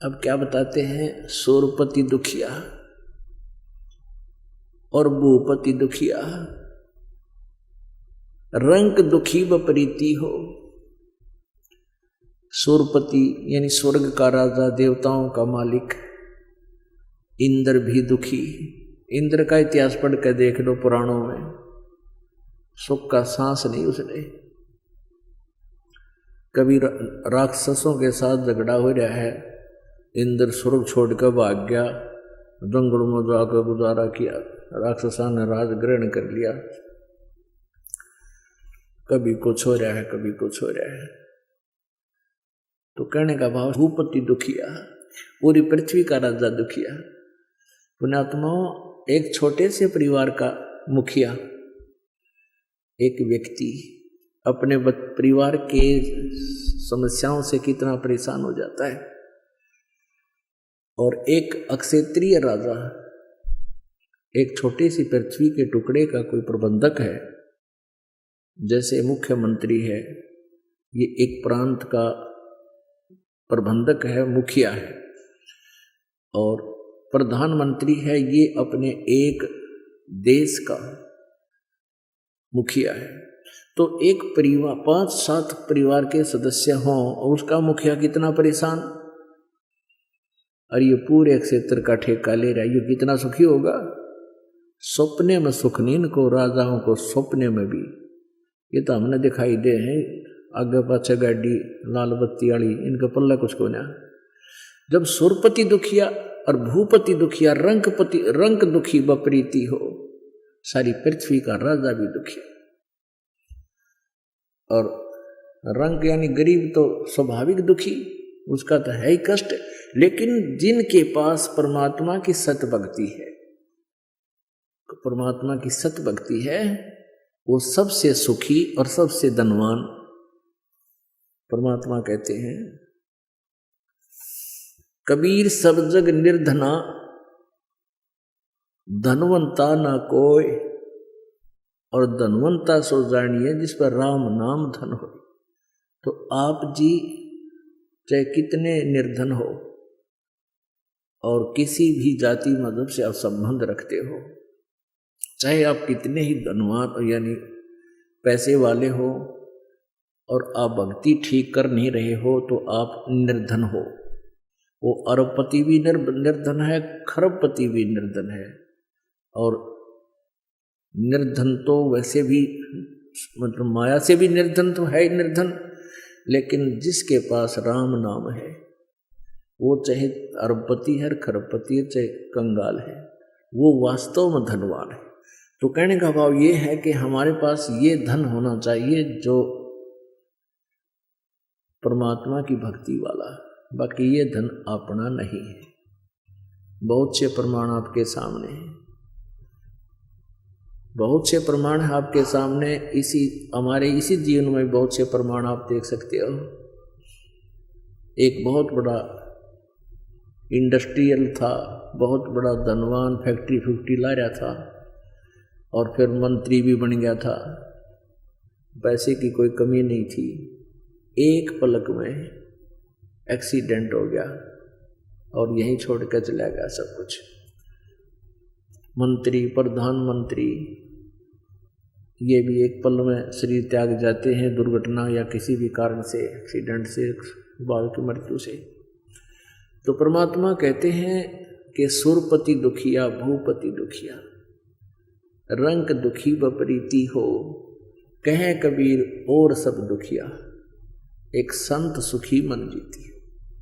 अब क्या बताते हैं, सूरपति दुखिया और भूपति दुखिया, रंक दुखी बपरीति हो। सूरपति यानी स्वर्ग का राजा, देवताओं का मालिक, इंद्र भी दुखी। इंद्र का इतिहास पढ़ कर देख लो पुराणों में, सुख का सांस नहीं उसने। कभी राक्षसों के साथ झगड़ा हो रहा है, इंद्र स्वर्ग छोड़कर भाग गया, जंगल में जाकर गुजारा किया, राक्षसा ने राज ग्रहण कर लिया। कभी कुछ हो रहा है, कभी कुछ हो रहा है। तो कहने का भाव, भूपति दुखिया, पूरी पृथ्वी का राजा दुखिया। पुण्यात्माओं, एक छोटे से परिवार का मुखिया, एक व्यक्ति अपने परिवार के समस्याओं से कितना परेशान हो जाता है। और एक अक्षेत्रीय राजा, एक छोटी सी पृथ्वी के टुकड़े का कोई प्रबंधक है, जैसे मुख्यमंत्री है, ये एक प्रांत का प्रबंधक है, मुखिया है, और प्रधानमंत्री है, ये अपने एक देश का मुखिया है। तो एक परिवार, 5-7 परिवार के सदस्य हों और उसका मुखिया कितना परेशान, और ये पूरे क्षेत्र का ठेका ले रहा है, ये कितना सुखी होगा। सपने में सुख नहीं इनको, राजाओं को सपने में भी। ये तो हमने दिखाई दे हैं, आगे पाछे गाड़ी लाल बत्ती वाली, इनका पल्ला कुछ को ना। जब सुरपति दुखिया और भूपति दुखिया, रंक दुखी बपरीति हो, सारी पृथ्वी का राजा भी दुखी। और रंक यानी गरीब तो स्वाभाविक दुखी, उसका तो है ही कष्ट। लेकिन जिनके पास परमात्मा की सत भक्ति है, परमात्मा की सत भक्ति है, वो सबसे सुखी और सबसे धनवान। परमात्मा कहते हैं, कबीर सब जग निर्धना, धनवंता ना कोई, और धनवंता सो जानिए जिस पर राम नाम धन हो। तो आप जी चाहे कितने निर्धन हो और किसी भी जाति मजहब से आप संबंध रखते हो, चाहे आप कितने ही धनवान यानी पैसे वाले हो और आप भक्ति ठीक कर नहीं रहे हो, तो आप निर्धन हो। वो अरबपति भी निर्धन है, खरबपति भी निर्धन है। और निर्धन तो वैसे भी मतलब माया से भी निर्धन तो है निर्धन, लेकिन जिसके पास राम नाम है, वो चाहे अरबपति है, खरबपति है, चाहे कंगाल है, वो वास्तव में धनवान है। तो कहने का भाव ये है कि हमारे पास ये धन होना चाहिए जो परमात्मा की भक्ति वाला, बाकी ये धन अपना नहीं है। बहुत से प्रमाण आपके सामने हैं, बहुत से प्रमाण है आपके सामने। हमारे इसी जीवन में बहुत से प्रमाण आप देख सकते हो। एक बहुत बड़ा इंडस्ट्रियल था, बहुत बड़ा धनवान, फैक्ट्री ला रहा था, और फिर मंत्री भी बन गया था, पैसे की कोई कमी नहीं थी। एक पलक में एक्सीडेंट हो गया और यहीं छोड़ कर चला गया सब कुछ। मंत्री, प्रधानमंत्री, ये भी एक पल में शरीर त्याग जाते हैं, दुर्घटना या किसी भी कारण से, एक्सीडेंट से, बाल की मृत्यु से। तो परमात्मा कहते हैं कि सुरपति दुखिया, भूपति दुखिया, रंक दुखी बपरीति हो। कहे कबीर और सब दुखिया, एक संत सुखी मन जीती।